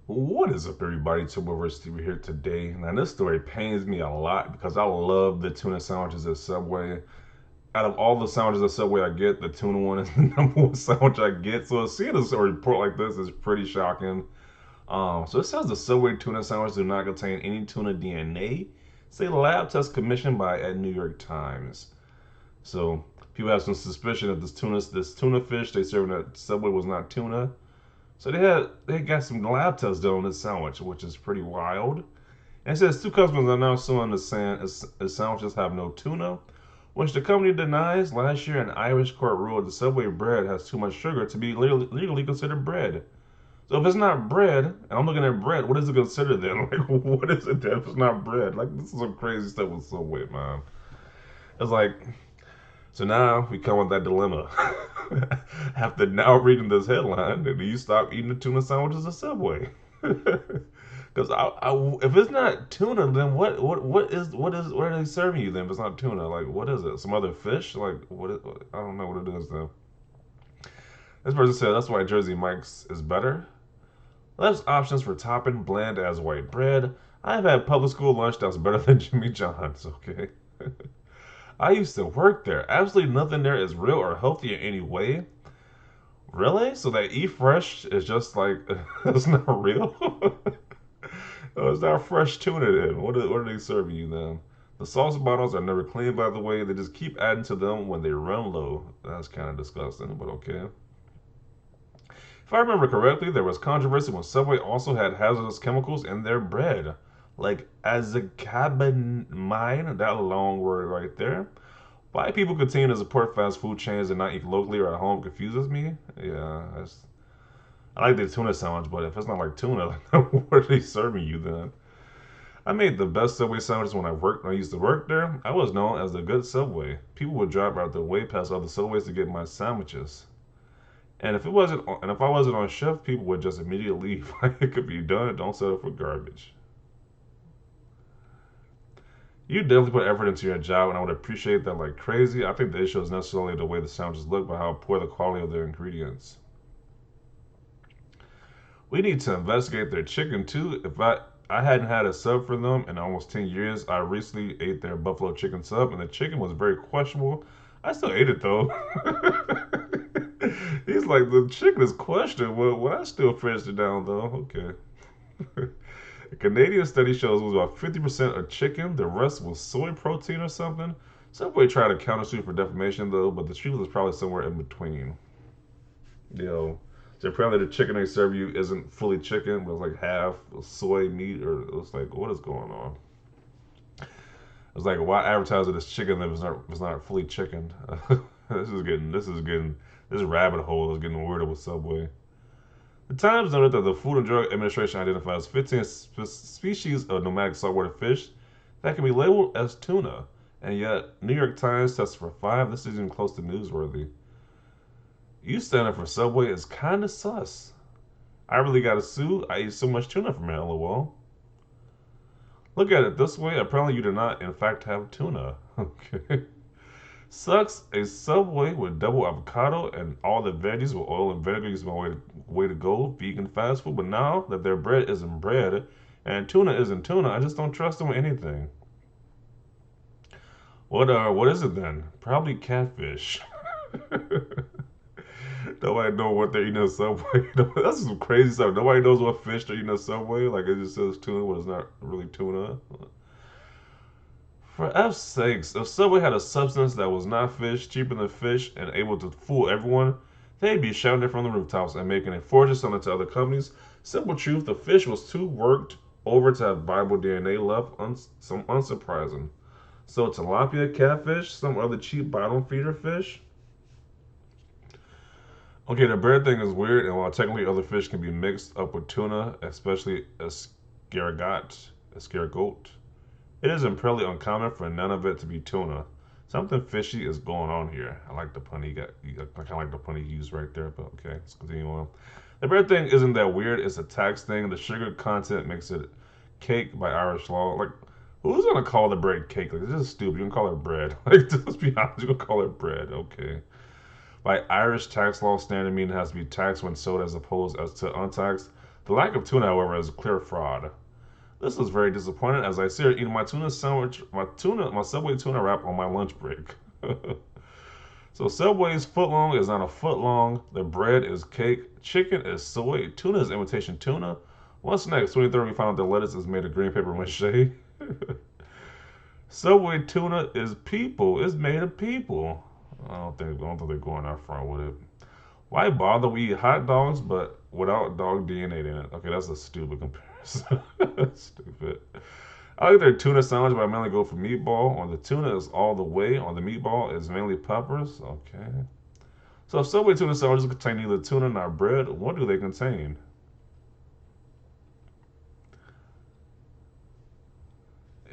What is up, everybody? Turbo Steve here today. Now, this story pains me a lot because I love the tuna sandwiches at Subway. Out of all the sandwiches at Subway I get, the tuna one is the number one sandwich I get. So, seeing a report like this is pretty shocking. So it says the Subway tuna sandwich do not contain any tuna DNA. Say lab test commissioned by at New York Times. So people have some suspicion that this tuna fish they served at Subway was not tuna. So they got some lab tests done on this sandwich, which is pretty wild. And it says two customers are now suing the sandwiches have no tuna, which the company denies. Last year, an Irish court ruled the Subway bread has too much sugar to be legally considered bread. So if it's not bread, and I'm looking at bread, what is it considered then? Like, what is it then if it's not bread? Like, this is some crazy stuff with Subway, man. It's like, so now we come with that dilemma. After now reading this headline, do you stop eating the tuna sandwiches at Subway? Because if it's not tuna, then what are they serving you then? If it's not tuna, like what is it? Some other fish? Like what? I don't know what it is then. This person said that's why Jersey Mike's is better. Less options for topping, bland as white bread. I've had public school lunch that's better than Jimmy John's. Okay. I used to work there. Absolutely nothing there is real or healthy in any way. Really? So that eat fresh is just like it's not real. Oh, it's not fresh tuna then. What are they serving you then? The sauce bottles are never clean, by the way. They just keep adding to them when they run low. That's kind of disgusting, but okay. If I remember correctly, there was controversy when Subway also had hazardous chemicals in their bread, like azabamine, that long word right there. Why people continue to support fast food chains and not eat locally or at home confuses me. Yeah, I like the tuna sandwich, but if it's not like tuna, what are they serving you then? I made the best Subway sandwiches when I used to work there. I was known as the good Subway. People would drive out their way past other Subways to get my sandwiches. And if I wasn't on shift, people would just immediately leave. It could be done. Don't settle for garbage. You definitely put effort into your job, and I would appreciate that like crazy. I think the issue is necessarily the way the sandwiches look, but how poor the quality of their ingredients. We need to investigate their chicken too. If I hadn't had a sub for them in almost 10 years. I recently ate their buffalo chicken sub, and the chicken was very questionable. I still ate it though. He's like, the chicken is questionable. Well, I still finished it down though. Okay. A Canadian study shows it was about 50% of chicken, the rest was soy protein or something. Subway tried to countersue for defamation though, but the truth is probably somewhere in between. You know, so apparently the chicken they serve you isn't fully chicken, but it's like half soy meat, or it's like what is going on? It's like why advertise it as chicken if it's not fully chicken? This rabbit hole is getting weirder with Subway. The Times noted that the Food and Drug Administration identifies 15 species of nomadic saltwater fish that can be labeled as tuna, and yet New York Times tested for five. This isn't even close to newsworthy. You standing for Subway is kinda sus. I really gotta sue. I eat so much tuna from here, lol. Look at it this way. Apparently, you do not, in fact, have tuna. Okay. Sucks. A Subway with double avocado and all the veggies with oil and vinegar is my way to go. Vegan fast food. But now that their bread isn't bread and tuna isn't tuna, I just don't trust them with anything. What is it then? Probably catfish. Nobody know what they're eating at Subway. That's some crazy stuff. Nobody knows what fish they're eating at Subway. Like it just says tuna, but it's not really tuna. For F's sakes, if Subway had a substance that was not fish, cheaper than fish, and able to fool everyone, they'd be shouting it from the rooftops and making a fortune selling it to other companies. Simple truth, the fish was too worked over to have viable DNA left, some unsurprising. So tilapia, catfish, some other cheap bottom feeder fish. Okay, the bread thing is weird, and while technically other fish can be mixed up with tuna, especially escargot, it is incredibly uncommon for none of it to be tuna. Something fishy is going on here. I like the pun he got. I kind of like the pun he used right there, but okay, let's continue on. The bread thing isn't that weird. It's a tax thing. The sugar content makes it cake by Irish law. Like, who's gonna call the bread cake? Like, this is stupid. You can call it bread. Like, let's be honest. You can call it bread. Okay. By Irish tax law standard, meaning it has to be taxed when sold as opposed as to untaxed. The lack of tuna, however, is clear fraud. This was very disappointing as I started eating my tuna sandwich, my Subway tuna wrap on my lunch break. So Subway's footlong is not a foot long. The bread is cake. Chicken is soy. Tuna is imitation tuna. What's next? 23rd, we found out the lettuce is made of green paper mache. Subway tuna is people. It's made of people. I don't think they're going that far with it. Why bother? We eat hot dogs, but without dog DNA in it. Okay, that's a stupid comparison. Stupid. I like their tuna sandwich, but I mainly go for meatball. On the tuna is all the way. On the meatball is mainly peppers. Okay. So if Subway tuna sandwiches contain neither tuna nor bread, what do they contain?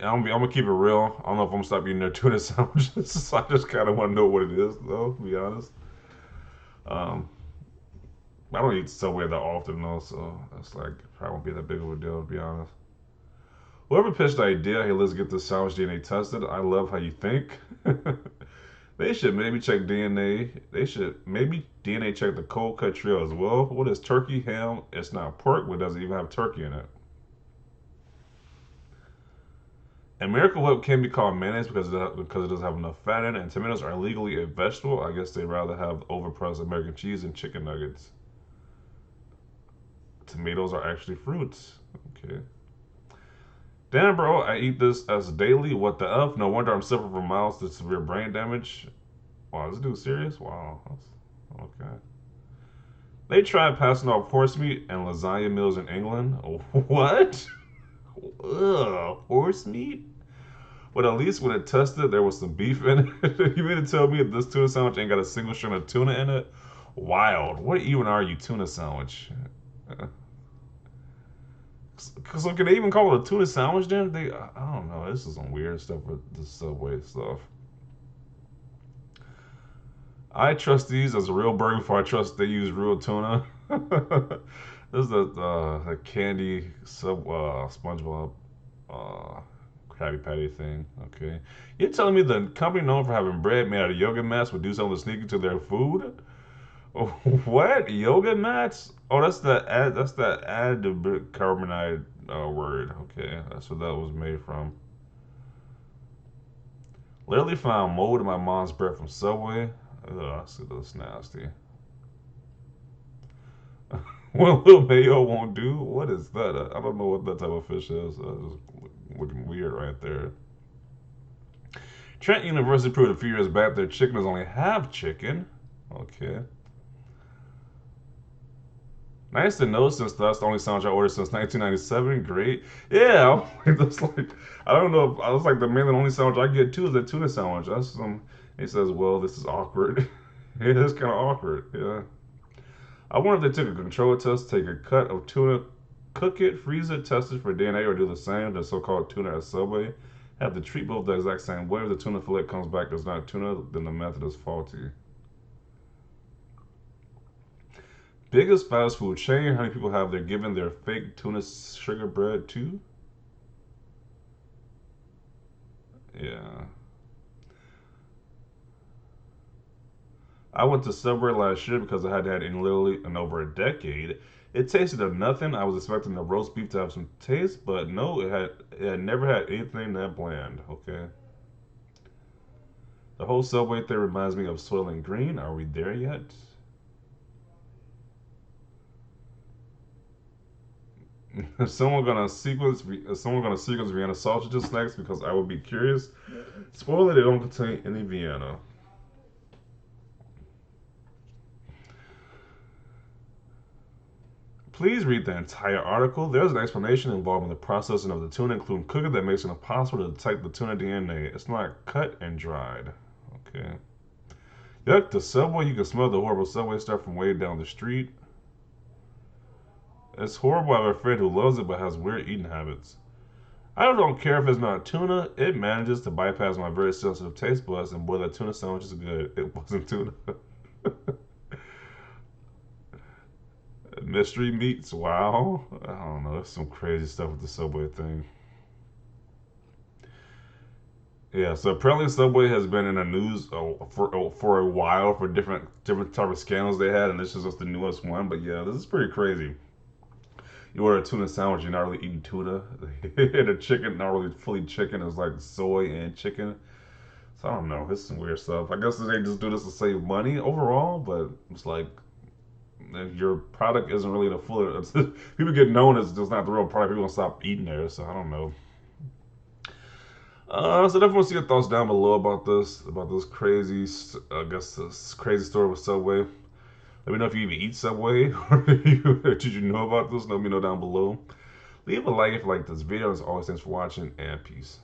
I'm gonna keep it real. I don't know if I'm gonna stop eating their tuna sandwiches. I just kind of want to know what it is, though. To be honest, um, I don't eat Subway that often, though, so it's like probably won't be that big of a deal. To be honest, whoever pitched the idea, hey, let's get this sandwich DNA tested. I love how you think. They should maybe check DNA. They should maybe DNA check the cold cut trio as well. What is turkey ham? It's not pork, but it doesn't even have turkey in it. And Miracle Whip can be called mayonnaise because it doesn't have enough fat in it, and tomatoes are legally a vegetable. I guess they'd rather have overpriced American cheese and chicken nuggets. Tomatoes are actually fruits. Okay. Damn, bro, I eat this as daily. What the F? No wonder I'm suffering from mild to severe brain damage. Wow, this dude serious? Wow. Okay. They tried passing off horse meat and lasagna meals in England. What? Ugh, horse meat? But at least when it tested, there was some beef in it. You mean to tell me that this tuna sandwich ain't got a single strand of tuna in it? Wild. What even are you, tuna sandwich? So can they even call it a tuna sandwich then? I don't know. This is some weird stuff with the Subway stuff. I trust these as a real burger before I trust they use real tuna. This is the candy SpongeBob uh, Krabby Patty thing. Okay, you're telling me the company known for having bread made out of yoga mats would do something sneaky to their food? What yoga mats? Oh, that's the carbonide word. Okay, that's what that was made from. Literally found mold in my mom's bread from Subway. Ugh, that's nasty. What little mayo won't do? What is that? I don't know what that type of fish is. Just looking weird right there. Trent University proved a few years back their chicken is only half chicken. Okay. Nice to know since that's the only sandwich I ordered since 1997. Great. Yeah, that's like I don't know. I was like the main and only sandwich I get too is a tuna sandwich. That's some. He says, "Well, this is awkward." It is kind of awkward. Yeah. I wonder if they took a control test, take a cut of tuna, cook it, freeze it, test it for DNA, or do the same, the so-called tuna at Subway. Have to treat both the exact same way. If the tuna fillet comes back as not tuna, then the method is faulty. Biggest fast food chain. How many people have they given their fake tuna sugar bread to? Yeah. I went to Subway last year because I hadn't had in literally in over a decade. It tasted of nothing. I was expecting the roast beef to have some taste, but no, it had never had anything that bland. Okay. The whole Subway thing reminds me of Soylent Green. Are we there yet? Is someone gonna sequence Vienna sausages next? Because I would be curious. Spoiler: they don't contain any Vienna. Please read the entire article. There's an explanation involving the processing of the tuna, including cooking, that makes it impossible to detect the tuna DNA. It's not cut and dried. Okay. Yuck, the Subway. You can smell the horrible Subway stuff from way down the street. It's horrible. I have a friend who loves it but has weird eating habits. I don't care if it's not tuna. It manages to bypass my very sensitive taste buds, and boy, that tuna sandwich is good. It wasn't tuna. Mystery meats. Wow. I don't know. There's some crazy stuff with the Subway thing. Yeah. So apparently, Subway has been in the news for a while for different type of scandals they had, and this is just the newest one. But yeah, this is pretty crazy. You order a tuna sandwich, you're not really eating tuna. And the chicken, not really fully chicken, it's like soy and chicken. So I don't know. It's some weird stuff. I guess they just do this to save money overall, but it's like if your product isn't really the full, people get known as just not the real product. People gonna stop eating there. So I don't know. So definitely want to see your thoughts down below about this crazy, I guess this crazy story with Subway. Let me know if you even eat Subway or did you know about this. Let me know down below. Leave a like if you like this video. As always, thanks for watching and peace.